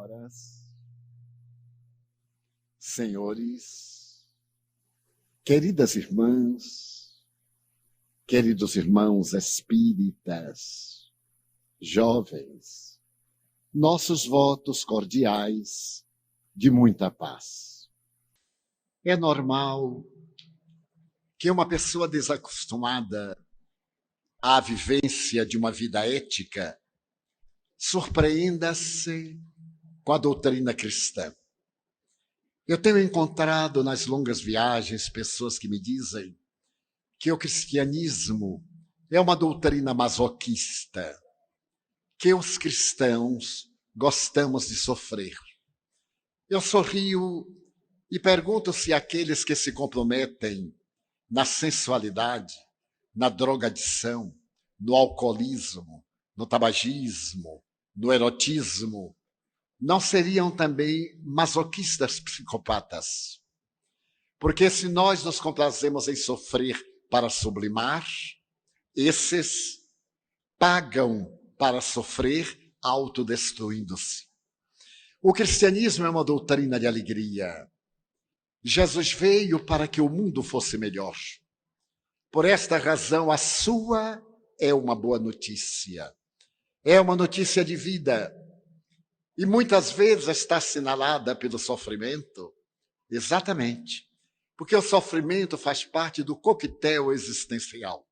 senhoras, senhores, queridas irmãs, queridos irmãos espíritas, jovens, nossos votos cordiais de muita paz. É normal que uma pessoa desacostumada à vivência de uma vida ética surpreenda-se com a doutrina cristã. Eu tenho encontrado nas longas viagens pessoas que me dizem que o cristianismo é uma doutrina masoquista, que os cristãos gostamos de sofrer. Eu sorrio e pergunto se aqueles que se comprometem na sensualidade, na drogadição, no alcoolismo, no tabagismo, no erotismo, não seriam também masoquistas psicopatas? Porque se nós nos complazemos em sofrer para sublimar, esses pagam para sofrer autodestruindo-se. O cristianismo é uma doutrina de alegria. Jesus veio para que o mundo fosse melhor. Por esta razão, a sua é uma boa notícia. É uma notícia de vida. E muitas vezes está assinalada pelo sofrimento. Exatamente. Porque o sofrimento faz parte do coquetel existencial.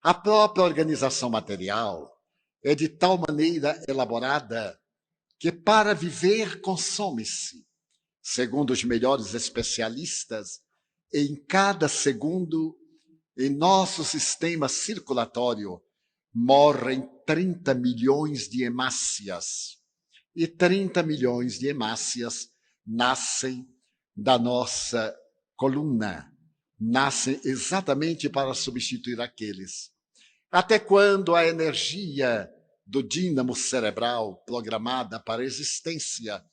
A própria organização material é de tal maneira elaborada que para viver consome-se, segundo os melhores especialistas, em cada segundo, em nosso sistema circulatório, morrem 30 milhões de hemácias. E 30 milhões de hemácias nascem da nossa coluna, nascem exatamente para substituir aqueles. Até quando a energia do dínamo cerebral programada para a existência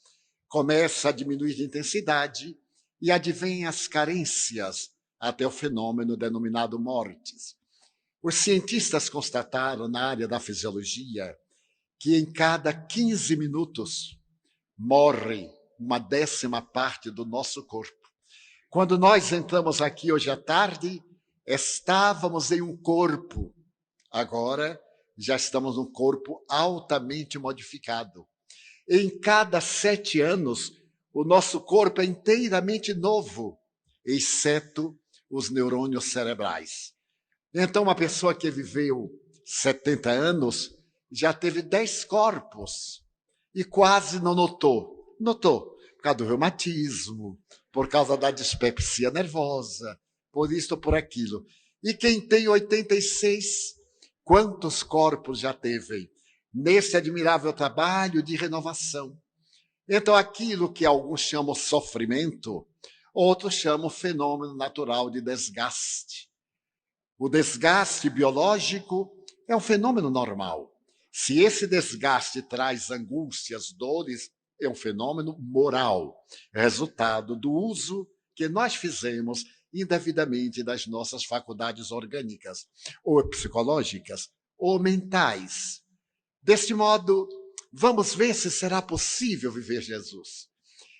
começa a diminuir de intensidade e advém as carências até o fenômeno denominado mortes. Os cientistas constataram na área da fisiologia que em cada 15 minutos morre uma 10ª parte do nosso corpo. Quando nós entramos aqui hoje à tarde, estávamos em um corpo. Agora, já estamos num corpo altamente modificado. Em cada 7 anos, o nosso corpo é inteiramente novo, exceto os neurônios cerebrais. Então, uma pessoa que viveu 70 anos já teve 10 corpos e quase não notou. Notou por causa do reumatismo, por causa da dispepsia nervosa, por isto ou por aquilo. E quem tem 86, quantos corpos já teve nesse admirável trabalho de renovação? Então, aquilo que alguns chamam sofrimento, outros chamam fenômeno natural de desgaste. O desgaste biológico é um fenômeno normal. Se esse desgaste traz angústias, dores, é um fenômeno moral, resultado do uso que nós fizemos indevidamente das nossas faculdades orgânicas, ou psicológicas, ou mentais. Deste modo, vamos ver se será possível viver Jesus.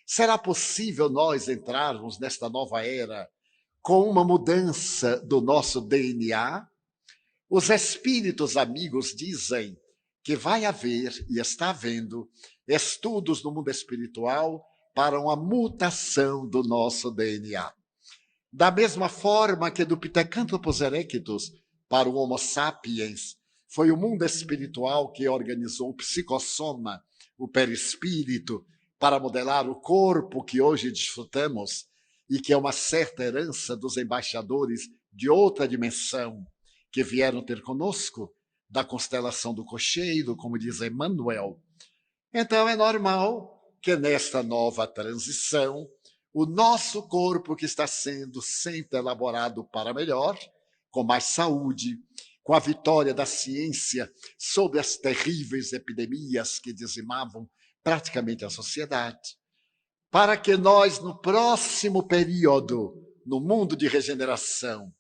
Será possível nós entrarmos nesta nova era com uma mudança do nosso DNA? Os espíritos amigos dizem que vai haver, e está havendo, estudos no mundo espiritual para uma mutação do nosso DNA. Da mesma forma que do Pithecanthropus erectus para o Homo sapiens, foi o mundo espiritual que organizou o psicossoma, o perispírito, para modelar o corpo que hoje desfrutamos e que é uma certa herança dos embaixadores de outra dimensão que vieram ter conosco, da constelação do cocheiro, como diz Emmanuel. Então é normal que nesta nova transição, o nosso corpo que está sendo sempre elaborado para melhor, com mais saúde, com a vitória da ciência sobre as terríveis epidemias que dizimavam praticamente a sociedade, para que nós, no próximo período, no mundo de regeneração,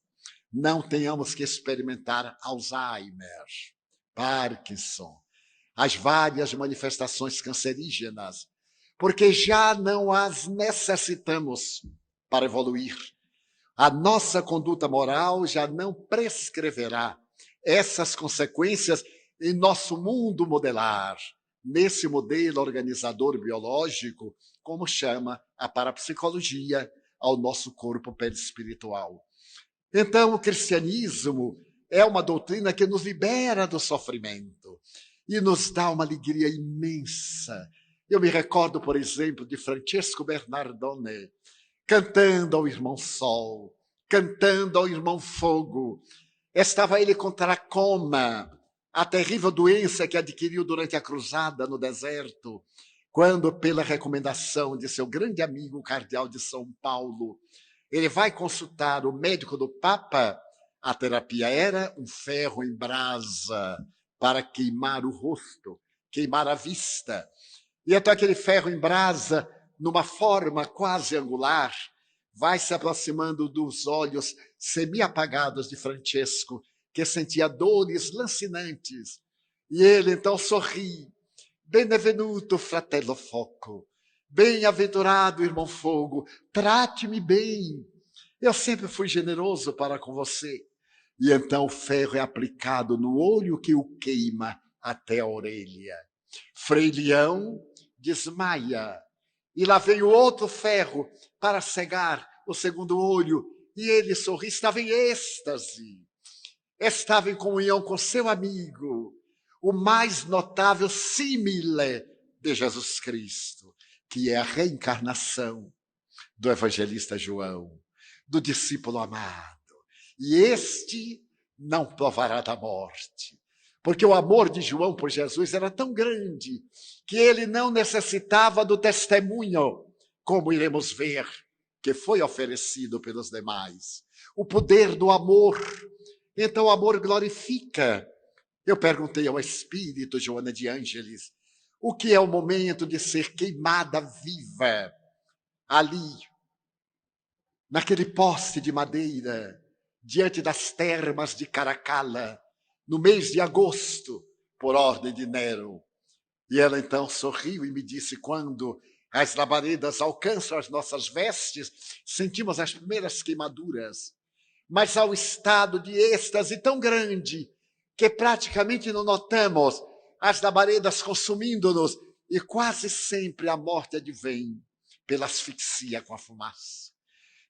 não tenhamos que experimentar Alzheimer, Parkinson, as várias manifestações cancerígenas, porque já não as necessitamos para evoluir. A nossa conduta moral já não prescreverá essas consequências em nosso mundo modelar, nesse modelo organizador biológico, como chama a parapsicologia ao nosso corpo perispiritual. Então, o cristianismo é uma doutrina que nos libera do sofrimento e nos dá uma alegria imensa. Eu me recordo, por exemplo, de Francesco Bernardone, cantando ao irmão Sol, cantando ao irmão Fogo. Estava ele com tracoma, a terrível doença que adquiriu durante a cruzada no deserto, quando, pela recomendação de seu grande amigo, o cardeal de São Paulo, ele vai consultar o médico do Papa. A terapia era um ferro em brasa para queimar o rosto, queimar a vista. E então aquele ferro em brasa, numa forma quase angular, vai se aproximando dos olhos semi-apagados de Francesco, que sentia dores lancinantes. E ele então sorri. Benvenuto, fratello foco. Bem-aventurado, irmão fogo. Trate-me bem. Eu sempre fui generoso para com você. E então o ferro é aplicado no olho que o queima até a orelha. Frei Leão desmaia. E lá vem o outro ferro para cegar o segundo olho. E ele sorri, estava em êxtase. Estava em comunhão com seu amigo, o mais notável símile de Jesus Cristo, que é a reencarnação do evangelista João, do discípulo amado. E este não provará da morte, porque o amor de João por Jesus era tão grande que ele não necessitava do testemunho, como iremos ver, que foi oferecido pelos demais. O poder do amor. Então o amor glorifica. Eu perguntei ao espírito Joana de Ângeles, o que é o momento de ser queimada viva ali, naquele poste de madeira, diante das termas de Caracalla, no mês de agosto, por ordem de Nero. E ela então sorriu e me disse, quando as labaredas alcançam as nossas vestes, sentimos as primeiras queimaduras, mas há um estado de êxtase tão grande que praticamente não notamos as labaredas consumindo-nos e quase sempre a morte advém pela asfixia com a fumaça.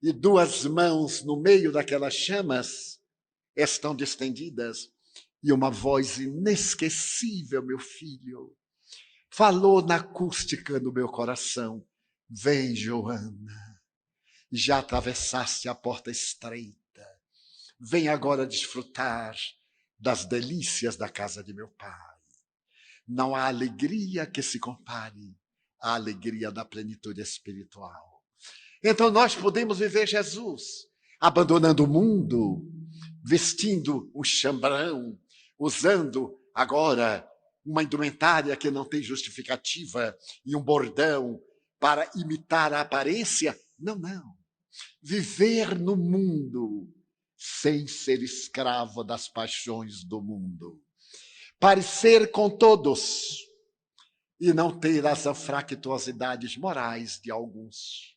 E duas mãos no meio daquelas chamas estão distendidas e uma voz inesquecível, meu filho, falou na acústica no meu coração. Vem, Joana, já atravessaste a porta estreita. Vem agora desfrutar das delícias da casa de meu pai. Não há alegria que se compare à alegria da plenitude espiritual. Então nós podemos viver Jesus, abandonando o mundo, vestindo um chambrão, usando agora uma indumentária que não tem justificativa e um bordão para imitar a aparência. Não, não. Viver no mundo sem ser escravo das paixões do mundo. Parecer com todos e não ter as anfractuosidades morais de alguns.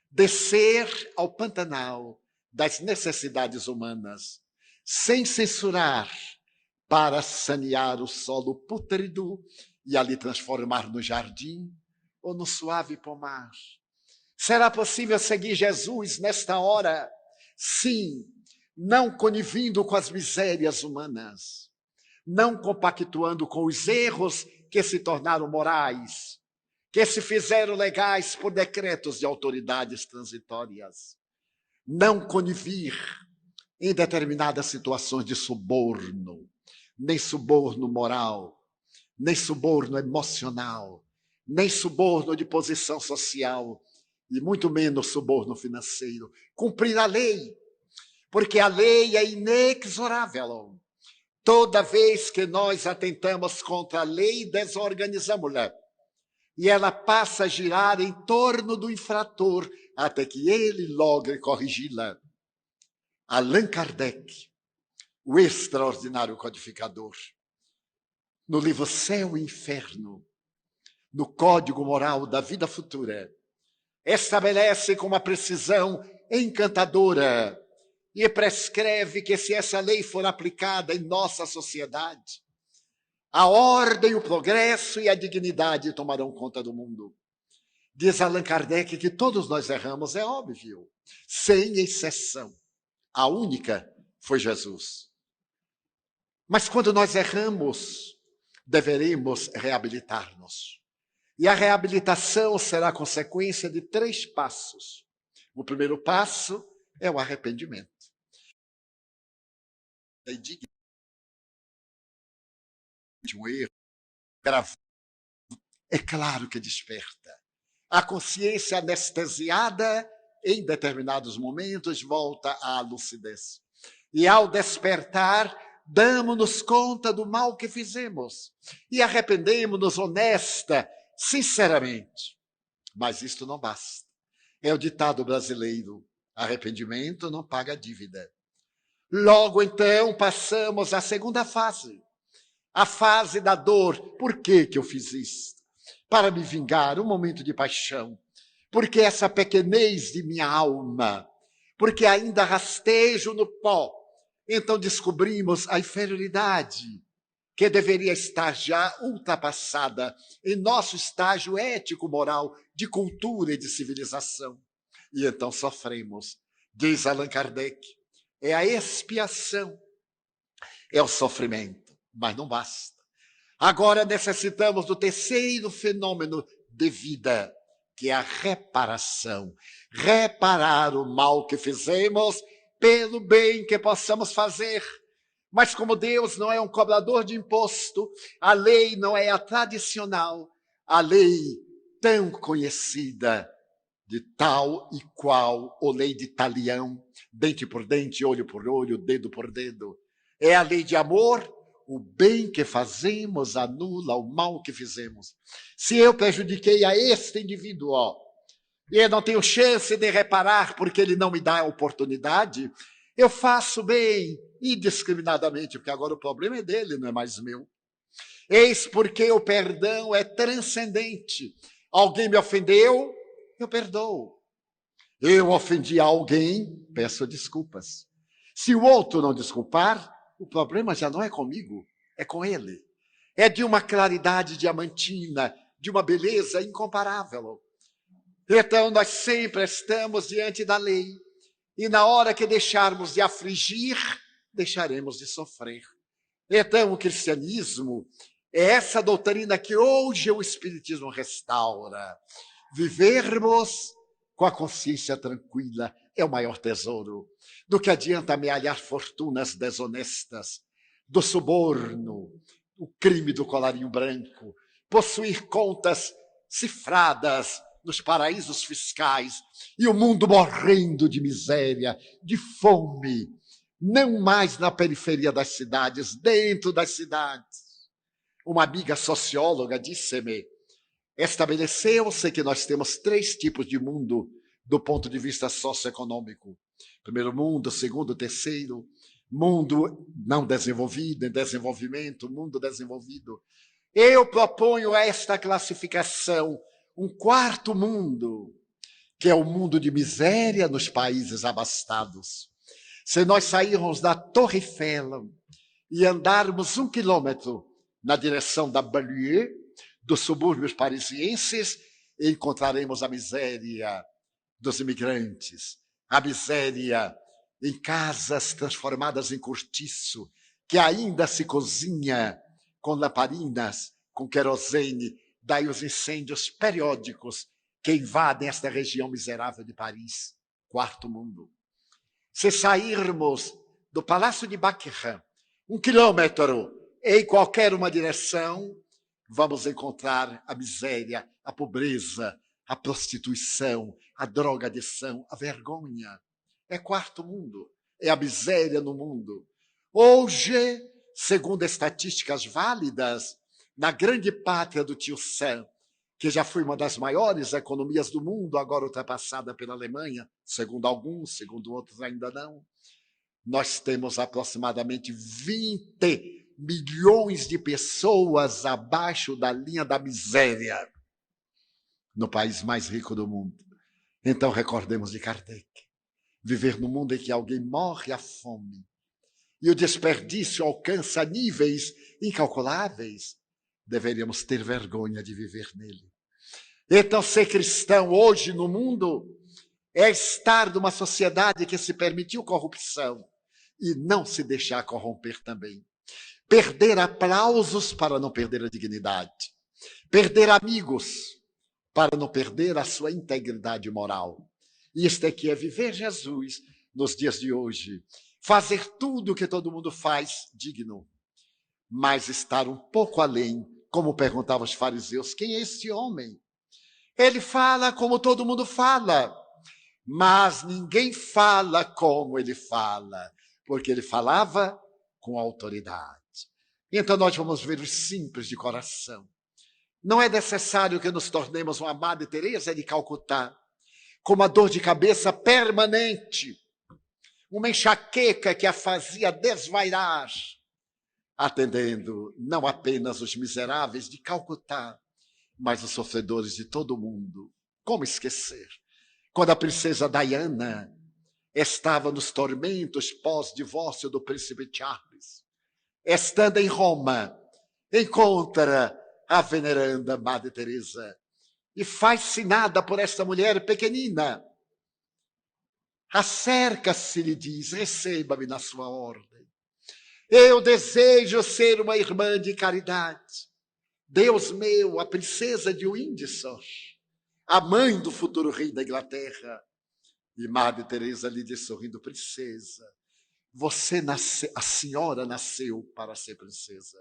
Descer ao Pantanal das necessidades humanas, sem censurar, para sanear o solo pútrido e ali transformar no jardim ou no suave pomar. Será possível seguir Jesus nesta hora? Sim, não conivindo com as misérias humanas, não compactuando com os erros que se tornaram morais, que se fizeram legais por decretos de autoridades transitórias. Não conivir em determinadas situações de suborno, nem suborno moral, nem suborno emocional, nem suborno de posição social, e muito menos suborno financeiro. Cumprir a lei, porque a lei é inexorável. Toda vez que nós atentamos contra a lei, desorganizamos-la. E ela passa a girar em torno do infrator, até que ele logre corrigi-la. Allan Kardec, o extraordinário codificador, no livro Céu e Inferno, no Código Moral da Vida Futura, estabelece com uma precisão encantadora e prescreve que, se essa lei for aplicada em nossa sociedade, a ordem, o progresso e a dignidade tomarão conta do mundo. Diz Allan Kardec que todos nós erramos, é óbvio, sem exceção. A única foi Jesus. Mas quando nós erramos, deveremos reabilitar-nos. E a reabilitação será consequência de 3 passos. O primeiro passo é o arrependimento. Um erro grave, é claro que desperta. A consciência anestesiada, em determinados momentos, volta à lucidez. E ao despertar, damos-nos conta do mal que fizemos e arrependemos-nos honesta, sinceramente. Mas isto não basta. É o ditado brasileiro: arrependimento não paga dívida. Logo então passamos à segunda fase, a fase da dor. Por que eu fiz isso? Para me vingar, um momento de paixão. Porque essa pequenez de minha alma, porque ainda rastejo no pó. Então descobrimos a inferioridade, que deveria estar já ultrapassada em nosso estágio ético-moral, de cultura e de civilização. E então sofremos. Diz Allan Kardec, é a expiação, é o sofrimento, mas não basta. Agora necessitamos do terceiro fenômeno de vida, que é a reparação. Reparar o mal que fizemos pelo bem que possamos fazer. Mas como Deus não é um cobrador de imposto, a lei não é a tradicional, a lei tão conhecida de tal e qual, ou lei de talião, dente por dente, olho por olho, dedo por dedo. É a lei de amor. O bem que fazemos anula o mal que fizemos. Se eu prejudiquei a este indivíduo, e eu não tenho chance de reparar porque ele não me dá a oportunidade, eu faço bem indiscriminadamente, porque agora o problema é dele, não é mais meu. Eis porque o perdão é transcendente. Alguém me ofendeu, eu perdoo. Eu ofendi alguém, peço desculpas. Se o outro não desculpar, o problema já não é comigo, é com ele. É de uma claridade diamantina, de uma beleza incomparável. Então, nós sempre estamos diante da lei. E na hora que deixarmos de afligir, deixaremos de sofrer. Então, o cristianismo é essa doutrina que hoje o Espiritismo restaura. Vivermos com a consciência tranquila é o maior tesouro. Do que adianta amealhar fortunas desonestas, do suborno, o crime do colarinho branco, possuir contas cifradas nos paraísos fiscais e o mundo morrendo de miséria, de fome, não mais na periferia das cidades, dentro das cidades. Uma amiga socióloga disse-me, estabeleceu-se que nós temos 3 tipos de mundo do ponto de vista socioeconômico. Primeiro mundo, segundo, terceiro. Mundo não desenvolvido, em desenvolvimento, mundo desenvolvido. Eu proponho esta classificação, um 4º mundo, que é o mundo de miséria nos países abastados. Se nós sairmos da Torre Eiffel e andarmos 1 quilômetro na direção da banlieue, dos subúrbios parisienses, encontraremos a miséria dos imigrantes, a miséria em casas transformadas em cortiço, que ainda se cozinha com lamparinas, com querosene, daí os incêndios periódicos que invadem esta região miserável de Paris, 4º mundo. Se sairmos do Palácio de Buckingham, 1 quilômetro em qualquer uma direção, vamos encontrar a miséria, a pobreza, a prostituição, a drogadição, a vergonha. É 4º mundo, é a miséria no mundo. Hoje, segundo estatísticas válidas, na grande pátria do tio Sam, que já foi uma das maiores economias do mundo, agora ultrapassada pela Alemanha, segundo alguns, segundo outros ainda não, nós temos aproximadamente 20 milhões de pessoas abaixo da linha da miséria no país mais rico do mundo. Então recordemos de Kardec. Viver num mundo em que alguém morre à fome e o desperdício alcança níveis incalculáveis, deveríamos ter vergonha de viver nele. Então, ser cristão hoje no mundo é estar numa sociedade que se permitiu corrupção e não se deixar corromper também. Perder aplausos para não perder a dignidade. Perder amigos para não perder a sua integridade moral. Isto é que é viver Jesus nos dias de hoje. Fazer tudo o que todo mundo faz digno, mas estar um pouco além, como perguntavam os fariseus, quem é esse homem? Ele fala como todo mundo fala, mas ninguém fala como ele fala, porque ele falava com autoridade. Então nós vamos ver os simples de coração. Não é necessário que nos tornemos uma Madre Teresa de Calcutá, com uma dor de cabeça permanente, uma enxaqueca que a fazia desvairar, atendendo não apenas os miseráveis de Calcutá, mas os sofredores de todo o mundo. Como esquecer? Quando a princesa Diana estava nos tormentos pós-divórcio do príncipe Charles, estando em Roma, encontra a veneranda Madre Teresa e faz-se nada por esta mulher pequenina. Acerca-se, lhe diz, receba-me na sua ordem. Eu desejo ser uma irmã de caridade. Deus meu, a princesa de Windsor, a mãe do futuro rei da Inglaterra. E Madre Teresa lhe diz sorrindo, princesa, a senhora nasceu para ser princesa.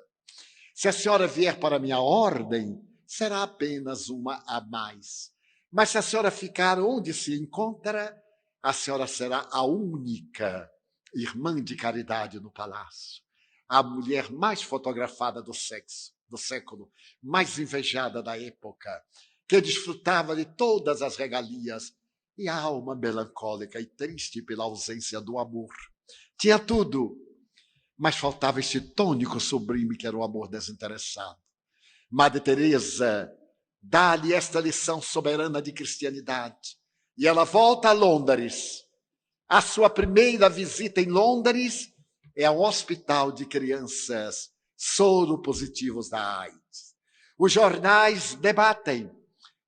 Se a senhora vier para a minha ordem, será apenas uma a mais. Mas se a senhora ficar onde se encontra, a senhora será a única irmã de caridade no palácio. A mulher mais fotografada do século, mais invejada da época, que desfrutava de todas as regalias, e a alma melancólica e triste pela ausência do amor. Tinha tudo, mas faltava este tônico sublime que era o amor desinteressado. Madre Teresa dá-lhe esta lição soberana de cristianidade. E ela volta a Londres. A sua primeira visita em Londres é a um hospital de crianças soropositivos da AIDS. Os jornais debatem.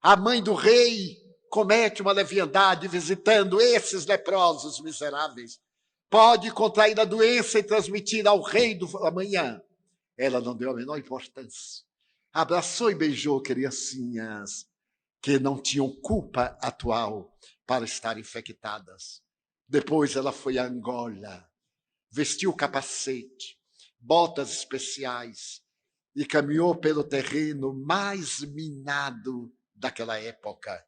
A mãe do rei comete uma leviandade visitando esses leprosos miseráveis. Pode contrair a doença e transmitir ao rei do amanhã. Ela não deu a menor importância. Abraçou e beijou criancinhas que não tinham culpa atual para estar infectadas. Depois ela foi a Angola, vestiu capacete, botas especiais e caminhou pelo terreno mais minado daquela época.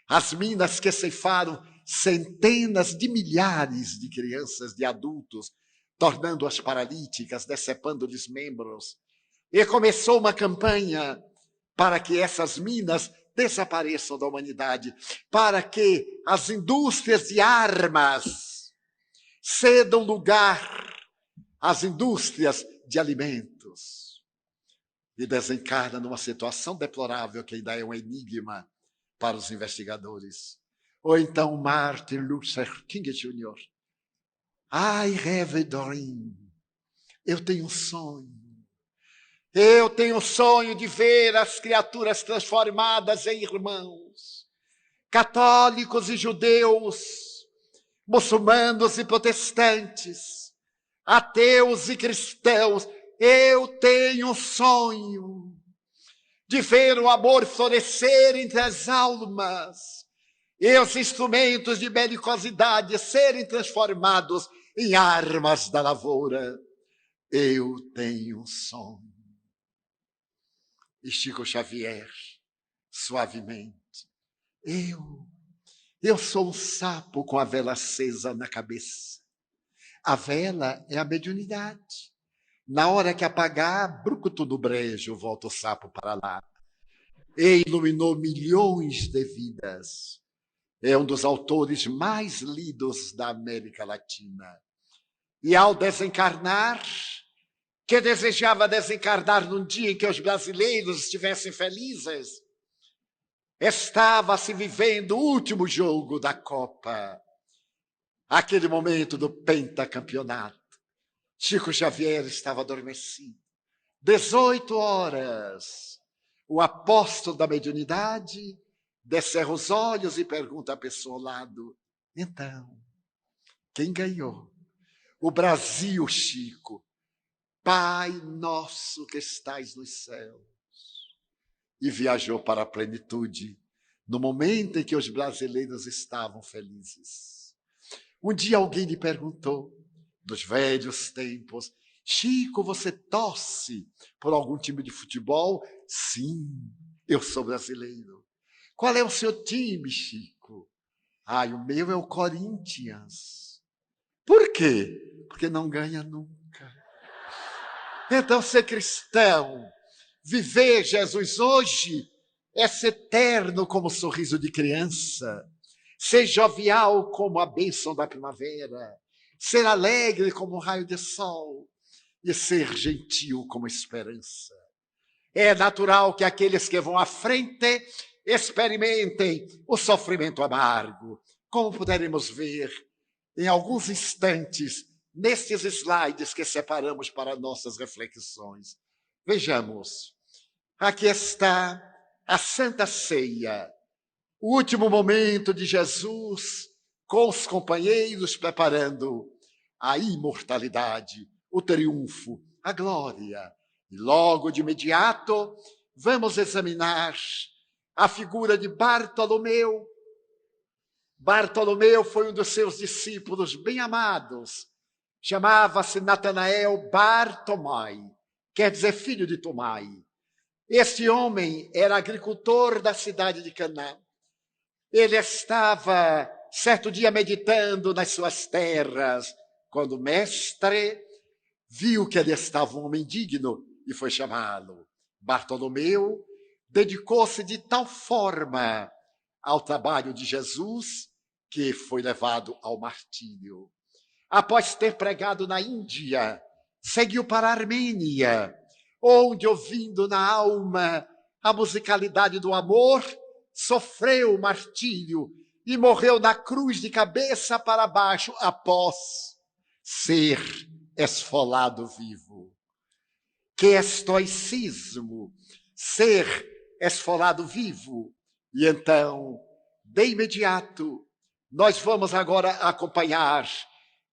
As minas que ceifaram centenas de milhares de crianças, de adultos, tornando-as paralíticas, decepando-lhes membros. E começou uma campanha para que essas minas desapareçam da humanidade, para que as indústrias de armas cedam lugar às indústrias de alimentos. E desencarna numa situação deplorável que ainda é um enigma para os investigadores. Ou então Martin Luther King Jr. I have a dream. Eu tenho um sonho. Eu tenho o sonho de ver as criaturas transformadas em irmãos, católicos e judeus, muçulmanos e protestantes, ateus e cristãos. Eu tenho um sonho de ver o amor florescer entre as almas e os instrumentos de belicosidade serem transformados em armas da lavoura. Eu tenho um sonho. E Chico Xavier, suavemente, eu sou um sapo com a vela acesa na cabeça. A vela é a mediunidade. Na hora que apagar, brucutu no brejo, volta o sapo para lá. E iluminou milhões de vidas. É um dos autores mais lidos da América Latina. E ao desencarnar, que desejava desencarnar num dia em que os brasileiros estivessem felizes, estava se vivendo o último jogo da Copa, aquele momento do pentacampeonato. Chico Xavier estava adormecido. 18 horas. O apóstolo da mediunidade descerra os olhos e pergunta à pessoa ao lado: então, quem ganhou? O Brasil, Chico. Pai nosso que estais nos céus. E viajou para a plenitude, no momento em que os brasileiros estavam felizes. Um dia alguém lhe perguntou, dos velhos tempos: Chico, você torce por algum time de futebol? Sim, eu sou brasileiro. Qual é o seu time, Chico? O meu é o Corinthians. Por quê? Porque não ganha nunca. Então, ser cristão, viver Jesus hoje, é ser eterno como o sorriso de criança, ser jovial como a bênção da primavera, ser alegre como um raio de sol e ser gentil como esperança. É natural que aqueles que vão à frente experimentem o sofrimento amargo, como poderemos ver em alguns instantes nestes slides que separamos para nossas reflexões. Vejamos, aqui está a Santa Ceia, o último momento de Jesus com os companheiros preparando a imortalidade, o triunfo, a glória. E logo de imediato vamos examinar a figura de Bartolomeu. Bartolomeu foi um dos seus discípulos bem amados. Chamava-se Natanael Bartomai, quer dizer filho de Tomai. Este homem era agricultor da cidade de Canaã. Ele estava certo dia meditando nas suas terras, quando o mestre viu que ele estava um homem digno e foi chamá-lo. Bartolomeu dedicou-se de tal forma ao trabalho de Jesus que foi levado ao martírio. Após ter pregado na Índia, seguiu para a Armênia, onde, ouvindo na alma a musicalidade do amor, sofreu o martírio e morreu na cruz de cabeça para baixo após ser esfolado vivo. Que estoicismo, ser esfolado vivo. E então, de imediato, nós vamos agora acompanhar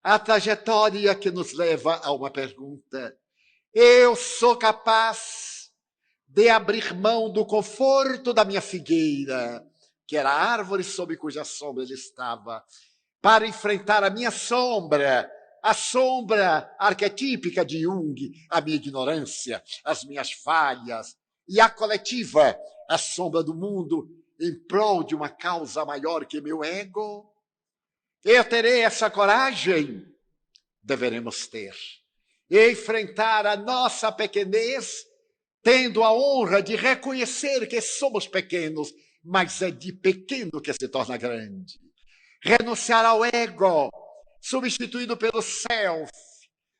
a trajetória que nos leva a uma pergunta. Eu sou capaz de abrir mão do conforto da minha figueira, que era a árvore sob cuja sombra ele estava, para enfrentar a minha sombra, a sombra arquetípica de Jung, a minha ignorância, as minhas falhas, e a coletiva, a sombra do mundo, em prol de uma causa maior que meu ego? Eu terei essa coragem? Deveremos ter. E enfrentar a nossa pequenez, tendo a honra de reconhecer que somos pequenos, mas é de pequeno que se torna grande. Renunciar ao ego, substituído pelo self,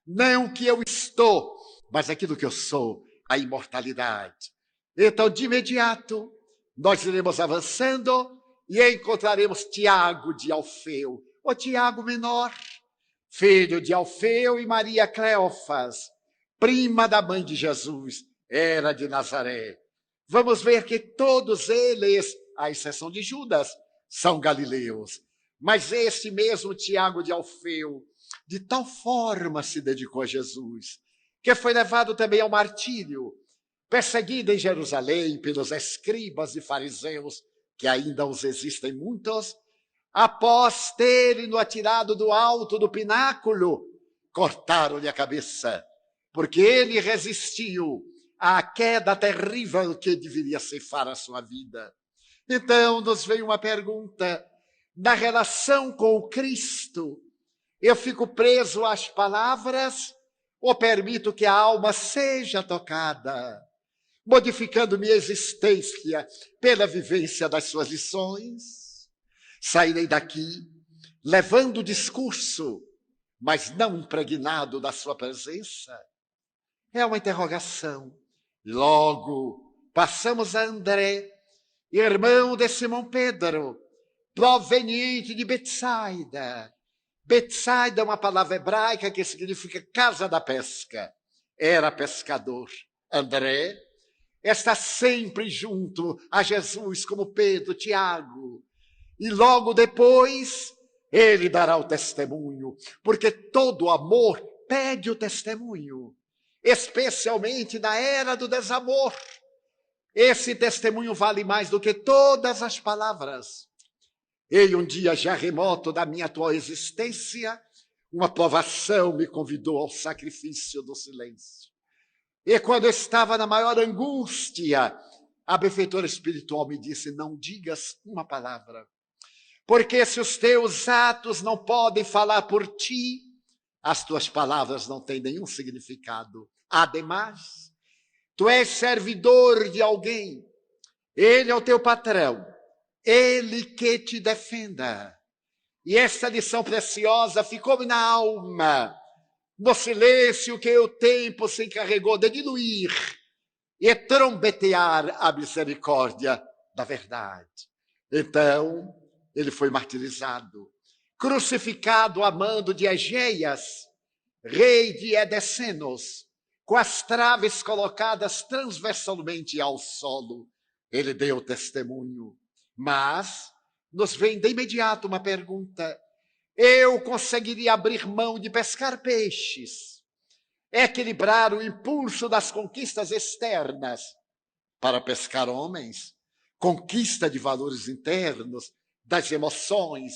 não o que eu estou, mas aquilo que eu sou, a imortalidade. Então, de imediato, nós iremos avançando e encontraremos Tiago de Alfeu, o Tiago menor, filho de Alfeu e Maria Cleófas, prima da mãe de Jesus, era de Nazaré. Vamos ver que todos eles, à exceção de Judas, são galileus. Mas este mesmo Tiago de Alfeu, de tal forma se dedicou a Jesus, que foi levado também ao martírio, perseguido em Jerusalém pelos escribas e fariseus, que ainda os existem muitos, após terem-no atirado do alto do pináculo, cortaram-lhe a cabeça, porque ele resistiu à queda terrível que deveria ceifar a sua vida. Então nos veio uma pergunta: na relação com o Cristo, eu fico preso às palavras ou permito que a alma seja tocada, modificando minha existência pela vivência das suas lições? Sairei daqui levando o discurso, mas não impregnado da sua presença. É uma interrogação. E logo passamos a André, irmão de Simão Pedro, proveniente de Betsaida. Betsaida é uma palavra hebraica que significa casa da pesca. Era pescador. André está sempre junto a Jesus, como Pedro, Tiago. E logo depois, ele dará o testemunho, porque todo amor pede o testemunho, especialmente na era do desamor. Esse testemunho vale mais do que todas as palavras. Em um dia já remoto da minha atual existência, uma provação me convidou ao sacrifício do silêncio. E quando eu estava na maior angústia, a benfeitora espiritual me disse: não digas uma palavra, porque se os teus atos não podem falar por ti, as tuas palavras não têm nenhum significado. Ademais, tu és servidor de alguém, ele é o teu patrão, ele que te defenda. E essa lição preciosa ficou-me na alma, no silêncio que o tempo se encarregou de diluir e trombetear a misericórdia da verdade. Então, ele foi martirizado, crucificado a mando de Egeias, rei de Edessenos, com as traves colocadas transversalmente ao solo. Ele deu testemunho, mas nos vem de imediato uma pergunta: eu conseguiria abrir mão de pescar peixes, equilibrar o impulso das conquistas externas para pescar homens, conquista de valores internos, das emoções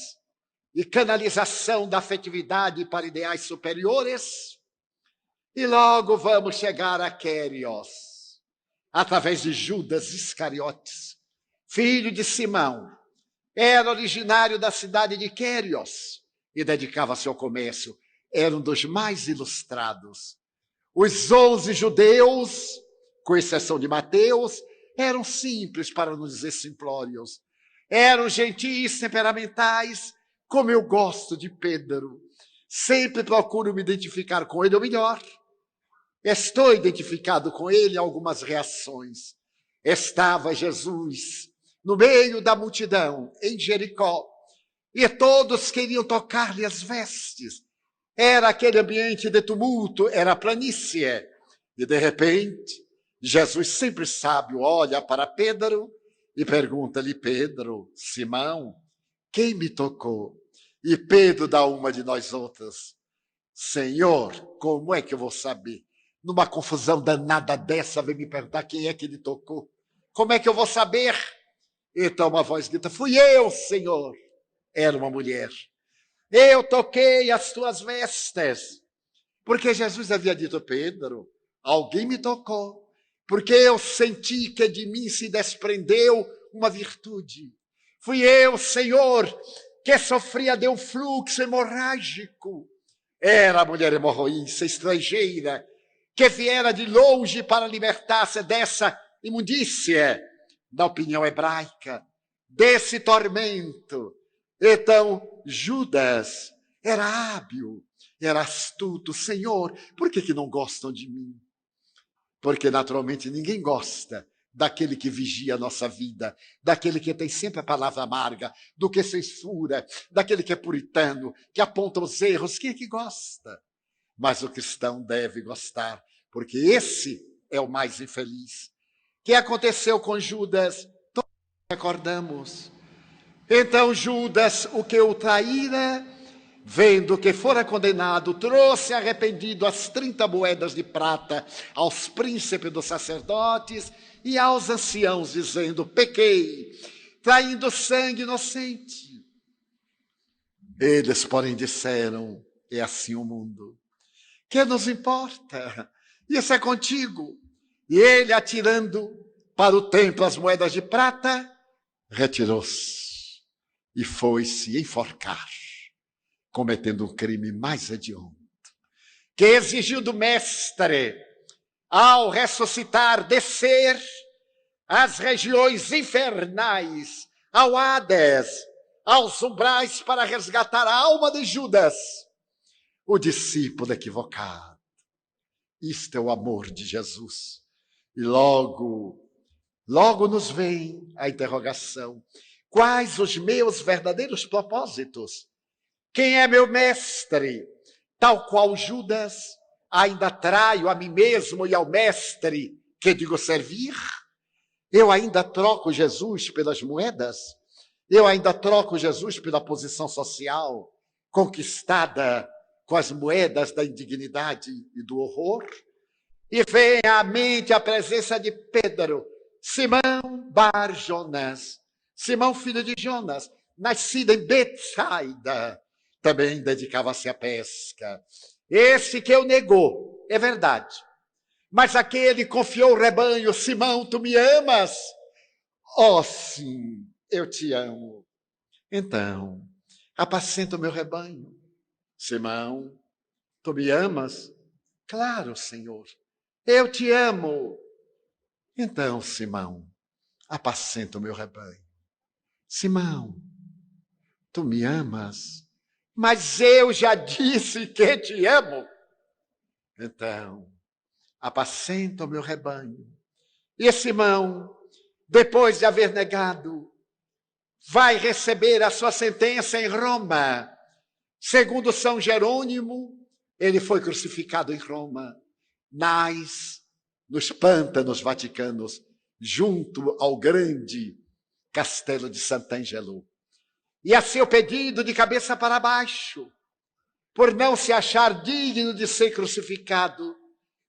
e canalização da afetividade para ideais superiores? E logo vamos chegar a Quérios, através de Judas Iscariotes, filho de Simão. Era originário da cidade de Quérios e dedicava-se ao comércio. Era um dos mais ilustrados. Os 11 judeus, com exceção de Mateus, eram simples, para não dizer simplórios. Eram gentis, temperamentais, como eu gosto de Pedro. Sempre procuro me identificar com ele, ou melhor, estou identificado com ele em algumas reações. Estava Jesus no meio da multidão, em Jericó, e todos queriam tocar-lhe as vestes. Era aquele ambiente de tumulto, era a planície. E de repente, Jesus, sempre sábio, olha para Pedro e pergunta-lhe: Pedro, Simão, quem me tocou? E Pedro dá uma de nós outras: Senhor, como é que eu vou saber? Numa confusão danada dessa, vem me perguntar quem é que lhe tocou. Como é que eu vou saber? Então uma voz grita: fui eu, Senhor. Era uma mulher. Eu toquei as tuas vestes. Porque Jesus havia dito: Pedro, alguém me tocou, porque eu senti que de mim se desprendeu uma virtude. Fui eu, Senhor, que sofria de um fluxo hemorrágico. Era a mulher hemorroíça, estrangeira, que viera de longe para libertar-se dessa imundícia, da opinião hebraica, desse tormento. Então, Judas era hábil, era astuto. Senhor, por que não gostam de mim? Porque, naturalmente, ninguém gosta daquele que vigia a nossa vida, daquele que tem sempre a palavra amarga, do que censura, daquele que é puritano, que aponta os erros. Quem é que gosta? Mas o cristão deve gostar, porque esse é o mais infeliz. O que aconteceu com Judas? Todos recordamos. Então Judas, o que o traíra, vendo que fora condenado, trouxe arrependido as 30 moedas de prata aos príncipes dos sacerdotes e aos anciãos, dizendo: pequei, traindo sangue inocente. Eles, porém, disseram: é assim o mundo. Que nos importa? Isso é contigo. E ele, atirando para o templo as moedas de prata, retirou-se e foi-se enforcar, cometendo um crime mais hediondo, que exigiu do mestre, ao ressuscitar, descer às regiões infernais, ao Hades, aos umbrais, para resgatar a alma de Judas, o discípulo equivocado. Isto é o amor de Jesus. E logo nos vem a interrogação: quais os meus verdadeiros propósitos? Quem é meu mestre? Tal qual Judas, ainda traio a mim mesmo e ao mestre que digo servir? Eu ainda troco Jesus pelas moedas? Eu ainda troco Jesus pela posição social conquistada com as moedas da indignidade e do horror? E vem à mente a presença de Pedro, Simão Bar Jonas, Simão filho de Jonas, nascido em Betsaida, também dedicava-se à pesca. Esse que o negou, é verdade. Mas aquele confiou o rebanho: Simão, tu me amas? Oh, sim, eu te amo. Então, apacenta o meu rebanho. Simão, tu me amas? Claro, Senhor, eu te amo. Então, Simão, apacenta o meu rebanho. Simão, tu me amas? Mas eu já disse que te amo. Então, apacenta o meu rebanho. E Simão, depois de haver negado, vai receber a sua sentença em Roma. Segundo São Jerônimo, ele foi crucificado em Roma, nos pântanos vaticanos, junto ao grande castelo de Sant'Angelo. E a seu pedido, de cabeça para baixo, por não se achar digno de ser crucificado,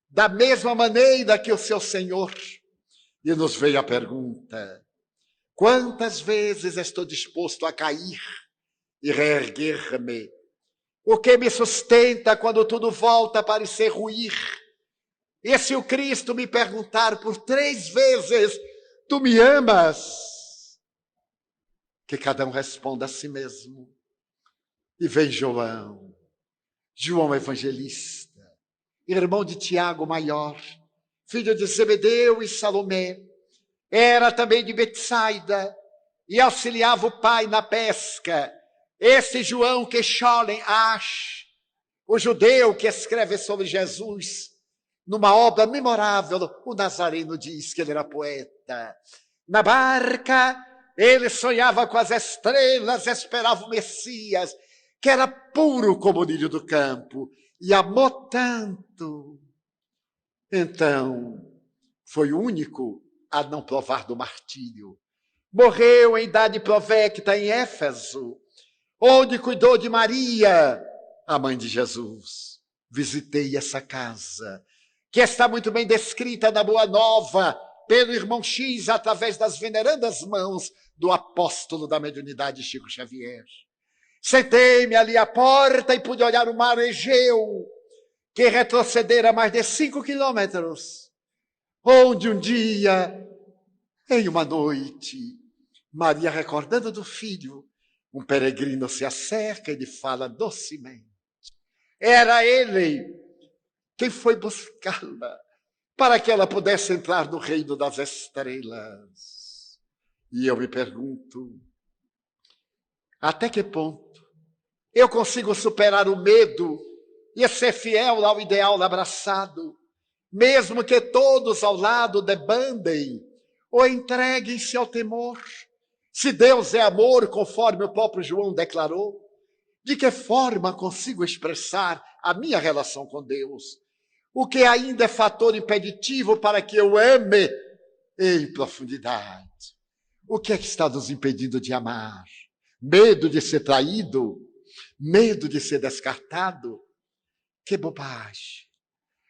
da mesma maneira que o seu Senhor. E nos veio a pergunta: quantas vezes estou disposto a cair e reerguer-me? O que me sustenta quando tudo volta a parecer ruir? E se o Cristo me perguntar por 3 vezes: tu me amas? Que cada um responda a si mesmo. E vem João Evangelista, irmão de Tiago Maior, filho de Zebedeu e Salomé, era também de Betsaida e auxiliava o pai na pesca. Esse João que Scholem Asch, o judeu que escreve sobre Jesus, numa obra memorável, o Nazareno diz que ele era poeta. Na barca, ele sonhava com as estrelas, esperava o Messias, que era puro como o lírio do campo, e amou tanto. Então, foi o único a não provar do martírio. Morreu em idade provecta em Éfeso, onde cuidou de Maria, a mãe de Jesus. Visitei essa casa, que está muito bem descrita na Boa Nova, pelo irmão X, através das venerandas mãos do apóstolo da mediunidade, Chico Xavier. Sentei-me ali à porta e pude olhar o mar Egeu, que retrocedera mais de 5 quilômetros, onde um dia, em uma noite, Maria, recordando do filho, um peregrino se acerca e lhe fala docemente. Era ele quem foi buscá-la para que ela pudesse entrar no reino das estrelas. E eu me pergunto, até que ponto eu consigo superar o medo e ser fiel ao ideal abraçado, mesmo que todos ao lado debandem ou entreguem-se ao temor? Se Deus é amor, conforme o próprio João declarou, de que forma consigo expressar a minha relação com Deus? O que ainda é fator impeditivo para que eu ame em profundidade? O que é que está nos impedindo de amar? Medo de ser traído? Medo de ser descartado? Que bobagem!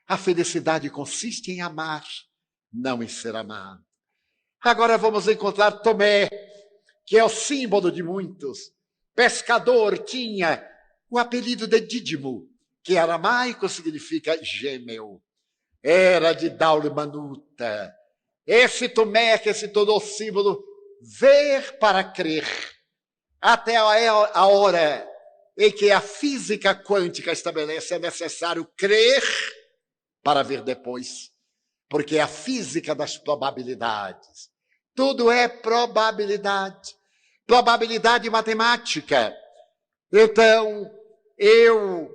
A felicidade consiste em amar, não em ser amado. Agora vamos encontrar Tomé, que é o símbolo de muitos. Pescador, tinha o apelido de Dídimo, que em aramaico significa gêmeo. Era de Daule Manuta. Esse Tomé que se tornou símbolo, ver para crer. Até a hora em que a física quântica estabelece, é necessário crer para ver depois. Porque é a física das probabilidades. Tudo é probabilidade. Probabilidade matemática. Então, eu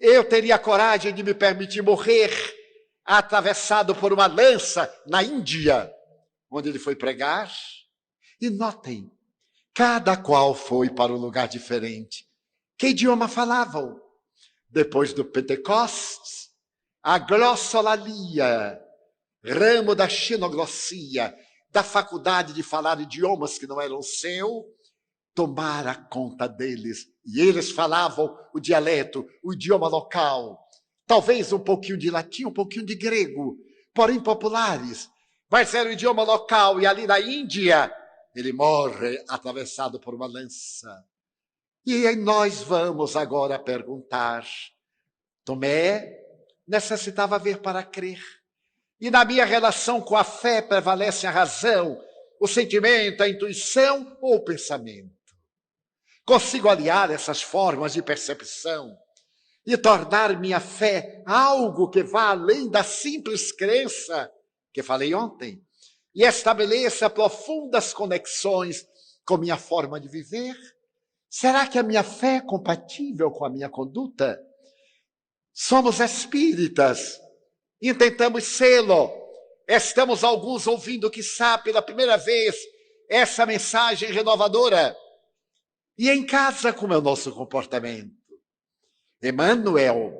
eu teria coragem de me permitir morrer atravessado por uma lança na Índia, onde ele foi pregar? E notem, cada qual foi para um lugar diferente. Que idioma falavam? Depois do Pentecostes, a glossolalia, ramo da xenoglossia, da faculdade de falar idiomas que não eram seu, tomara conta deles. E eles falavam o dialeto, o idioma local. Talvez um pouquinho de latim, um pouquinho de grego, porém populares. Mas era o idioma local. E ali na Índia, ele morre atravessado por uma lança. E aí nós vamos agora perguntar. Tomé necessitava ver para crer. E na minha relação com a fé prevalece a razão, o sentimento, a intuição ou o pensamento? Consigo aliar essas formas de percepção e tornar minha fé algo que vá além da simples crença que falei ontem e estabeleça profundas conexões com minha forma de viver? Será que a minha fé é compatível com a minha conduta? Somos espíritas e tentamos sê-lo. Estamos alguns ouvindo, quiçá, pela primeira vez, essa mensagem renovadora. E em casa, como é o nosso comportamento? Emmanuel,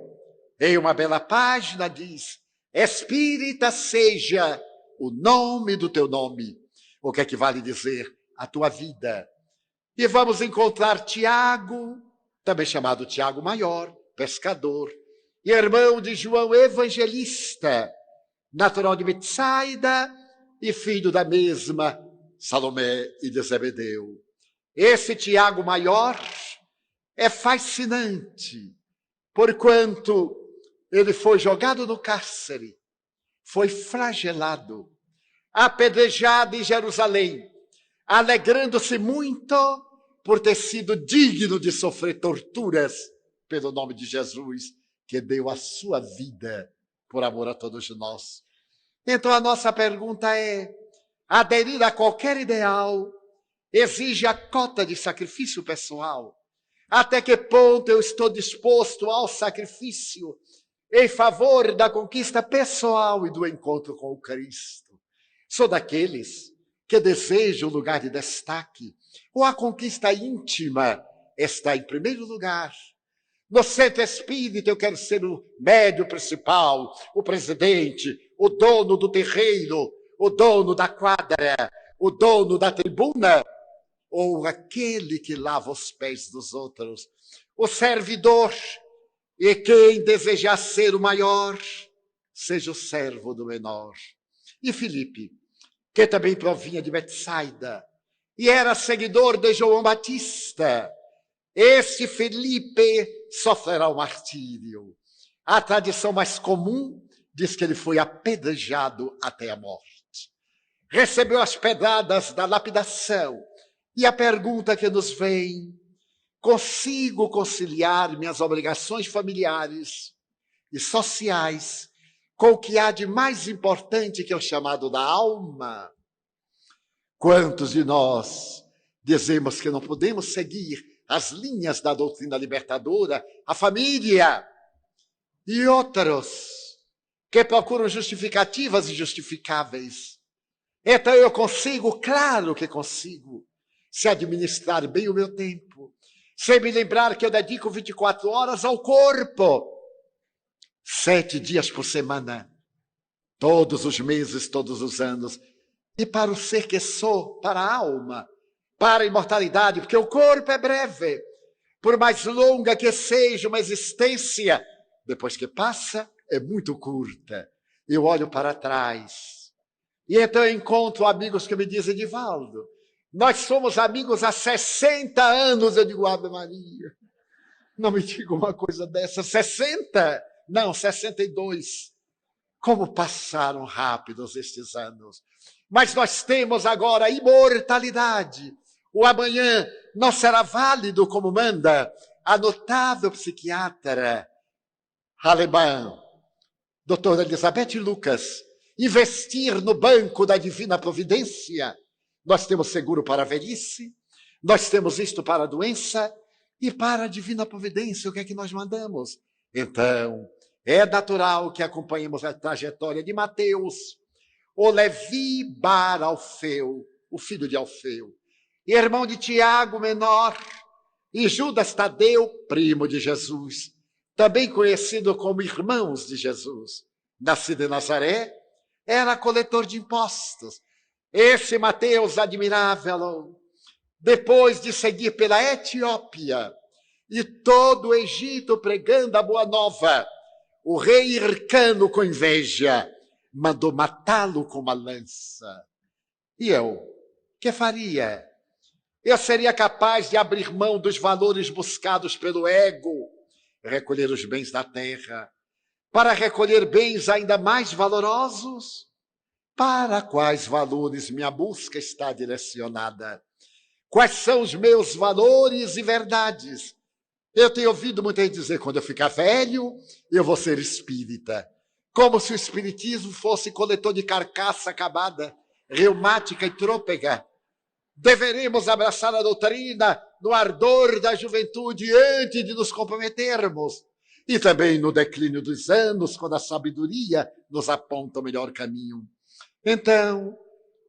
em uma bela página, diz: espírita seja o nome do teu nome. O que é que vale dizer? A tua vida. E vamos encontrar Tiago, também chamado Tiago Maior, pescador, e irmão de João Evangelista, natural de Betsaida e filho da mesma Salomé e de Zebedeu. Esse Tiago Maior é fascinante, porquanto ele foi jogado no cárcere, foi flagelado, apedrejado em Jerusalém, alegrando-se muito por ter sido digno de sofrer torturas pelo nome de Jesus, que deu a sua vida por amor a todos nós. Então a nossa pergunta é: aderir a qualquer ideal exige a cota de sacrifício pessoal? Até que ponto eu estou disposto ao sacrifício em favor da conquista pessoal e do encontro com o Cristo? Sou daqueles que desejam um lugar de destaque, ou a conquista íntima está em primeiro lugar? No centro espírita eu quero ser o médium principal, o presidente, o dono do terreiro, o dono da quadra, o dono da tribuna, ou aquele que lava os pés dos outros, o servidor. E quem desejar ser o maior, seja o servo do menor. E Filipe, que também provinha de Betsaida e era seguidor de João Batista, esse Filipe sofrerá o martírio. A tradição mais comum diz que ele foi apedrejado até a morte. Recebeu as pedradas da lapidação. E a pergunta que nos vem: consigo conciliar minhas obrigações familiares e sociais com o que há de mais importante, que é o chamado da alma? Quantos de nós dizemos que não podemos seguir as linhas da doutrina libertadora, a família, e outros que procuram justificativas injustificáveis? Então eu consigo, claro que consigo, se administrar bem o meu tempo, sem me lembrar que eu dedico 24 horas ao corpo, 7 dias por semana, todos os meses, todos os anos, e para o ser que sou, para a alma, para a imortalidade, porque o corpo é breve, por mais longa que seja uma existência, depois que passa, é muito curta. Eu olho para trás, e então eu encontro amigos que me dizem: Divaldo, nós somos amigos há 60 anos. Eu digo: Ave Maria, não me diga uma coisa dessa. 60? Não, 62. Como passaram rápidos estes anos. Mas nós temos agora a imortalidade. O amanhã não será válido, como manda a notável psiquiatra alemã, doutora Elizabeth Lucas, investir no banco da divina providência. Nós temos seguro para a velhice, nós temos isto para a doença e para a divina providência. O que é que nós mandamos? Então, é natural que acompanhemos a trajetória de Mateus, o Levi bar Alfeu, o filho de Alfeu, irmão de Tiago menor, e Judas Tadeu, primo de Jesus, também conhecido como irmãos de Jesus. Nascido em Nazaré, era coletor de impostos. Esse Mateus admirável, depois de seguir pela Etiópia e todo o Egito pregando a boa nova, o rei Hircano, com inveja, mandou matá-lo com uma lança. E eu, que faria? Eu seria capaz de abrir mão dos valores buscados pelo ego, recolher os bens da terra, para recolher bens ainda mais valorosos? Para quais valores minha busca está direcionada? Quais são os meus valores e verdades? Eu tenho ouvido muita gente dizer, quando eu ficar velho, eu vou ser espírita. Como se o espiritismo fosse coletor de carcaça acabada, reumática e trôpega. Deveremos abraçar a doutrina no ardor da juventude antes de nos comprometermos. E também no declínio dos anos, quando a sabedoria nos aponta o melhor caminho. Então,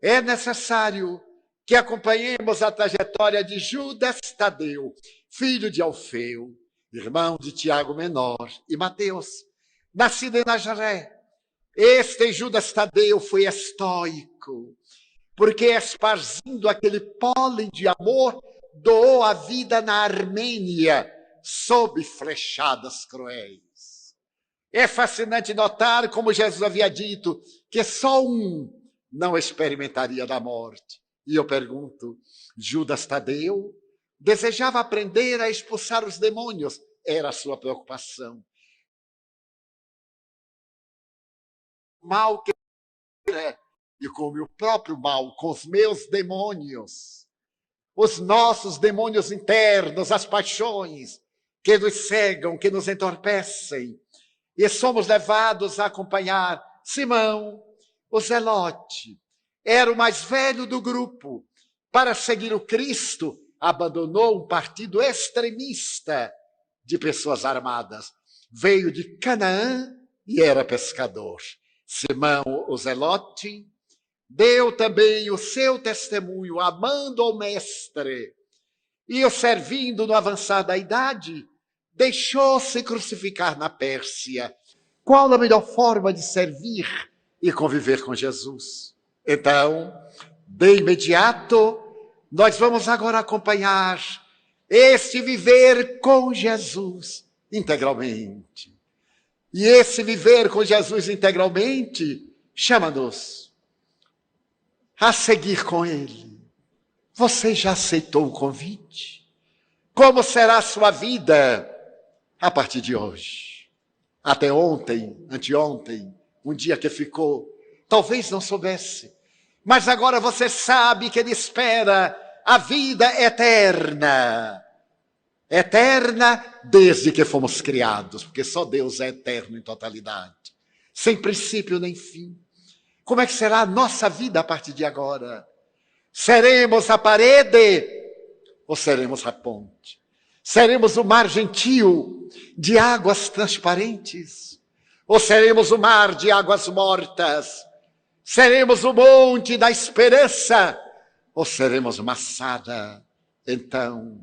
é necessário que acompanhemos a trajetória de Judas Tadeu, filho de Alfeu, irmão de Tiago menor, e Mateus, nascido em Nazaré. Este Judas Tadeu foi estoico, porque esparzindo aquele pólen de amor, doou a vida na Armênia, sob flechadas cruéis. É fascinante notar como Jesus havia dito que só um não experimentaria da morte. E eu pergunto, Judas Tadeu desejava aprender a expulsar os demônios, era a sua preocupação. O mal que é, e com o meu próprio mal, com os meus demônios, os nossos demônios internos, as paixões que nos cegam, que nos entorpecem, e somos levados a acompanhar Simão, o Zelote. Era o mais velho do grupo. Para seguir o Cristo, abandonou um partido extremista de pessoas armadas. Veio de Canaã e era pescador. Simão, o Zelote, deu também o seu testemunho, amando ao Mestre. E o servindo no avançar da idade, deixou-se crucificar na Pérsia. Qual a melhor forma de servir e conviver com Jesus? Então, de imediato, nós vamos agora acompanhar este viver com Jesus integralmente. E esse viver com Jesus integralmente chama-nos a seguir com Ele. Você já aceitou o convite? Como será a sua vida a partir de hoje? Até ontem, anteontem, um dia que ficou, talvez não soubesse, mas agora você sabe que Ele espera a vida eterna. Eterna desde que fomos criados, porque só Deus é eterno em totalidade, sem princípio nem fim. Como é que será a nossa vida a partir de agora? Seremos a parede ou seremos a ponte? Seremos o mar gentil de águas transparentes? Ou seremos o mar de águas mortas? Seremos o monte da esperança? Ou seremos Massada? Então,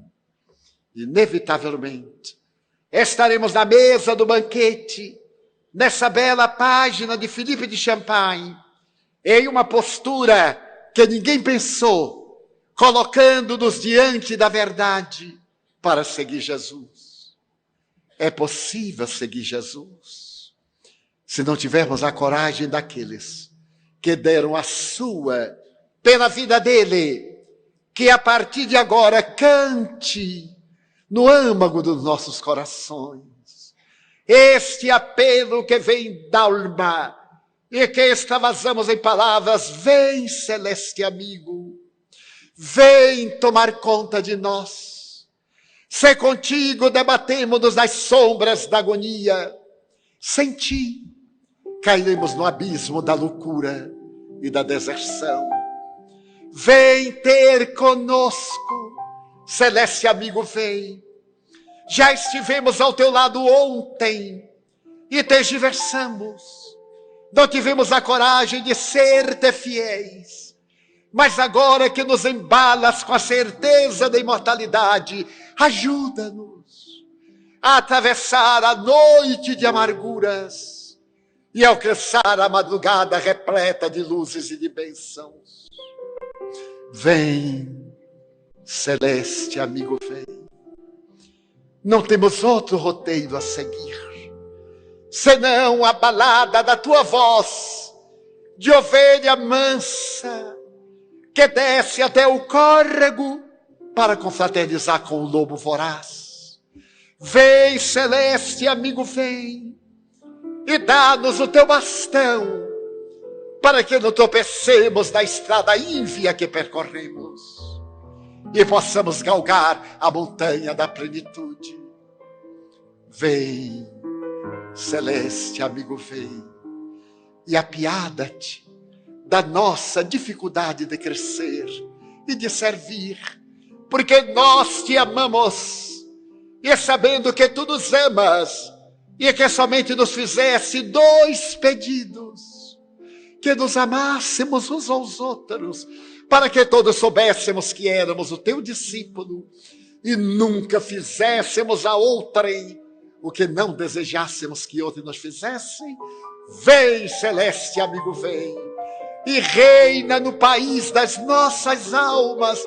inevitavelmente, estaremos na mesa do banquete, nessa bela página de Philippe de Champagne, em uma postura que ninguém pensou, colocando-nos diante da verdade para seguir Jesus. É possível seguir Jesus se não tivermos a coragem daqueles que deram a sua pela vida dele, que a partir de agora cante no âmago dos nossos corações este apelo que vem da alma e que extravasamos em palavras: vem, celeste amigo, vem tomar conta de nós. Se contigo debatemos nas sombras da agonia, sem ti cairemos no abismo da loucura e da deserção. Vem ter conosco, celeste amigo, vem. Já estivemos ao teu lado ontem e tergiversamos. Não tivemos a coragem de ser-te fiéis. Mas agora que nos embalas com a certeza da imortalidade, ajuda-nos a atravessar a noite de amarguras e alcançar a madrugada repleta de luzes e de bênçãos. Vem, celeste amigo, vem. Não temos outro roteiro a seguir, senão a balada da tua voz de ovelha mansa, que desce até o córrego para confraternizar com o lobo voraz. Vem, celeste amigo, vem, e dá-nos o teu bastão, para que não tropecemos na estrada ínvia que percorremos e possamos galgar a montanha da plenitude. Vem, celeste amigo, vem, e apiada-te da nossa dificuldade de crescer e de servir, porque nós te amamos, e sabendo que tu nos amas, e que somente nos fizesse 2 pedidos, que nos amássemos uns aos outros, para que todos soubéssemos que éramos o teu discípulo, e nunca fizéssemos a outrem o que não desejássemos que outros nos fizessem. Vem, celeste amigo, vem, e reina no país das nossas almas,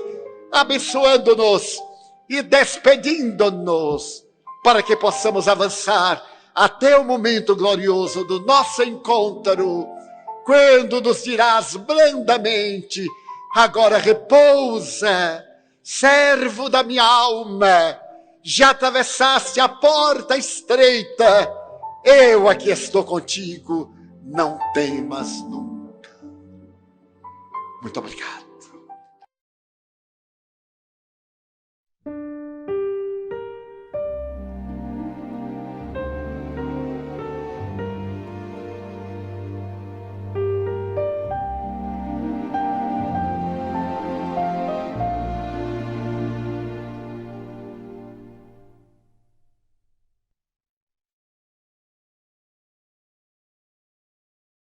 abençoando-nos e despedindo-nos, para que possamos avançar até o momento glorioso do nosso encontro, quando nos dirás brandamente: agora repousa, servo da minha alma, já atravessaste a porta estreita, eu aqui estou contigo, não temas nunca. Muito obrigado.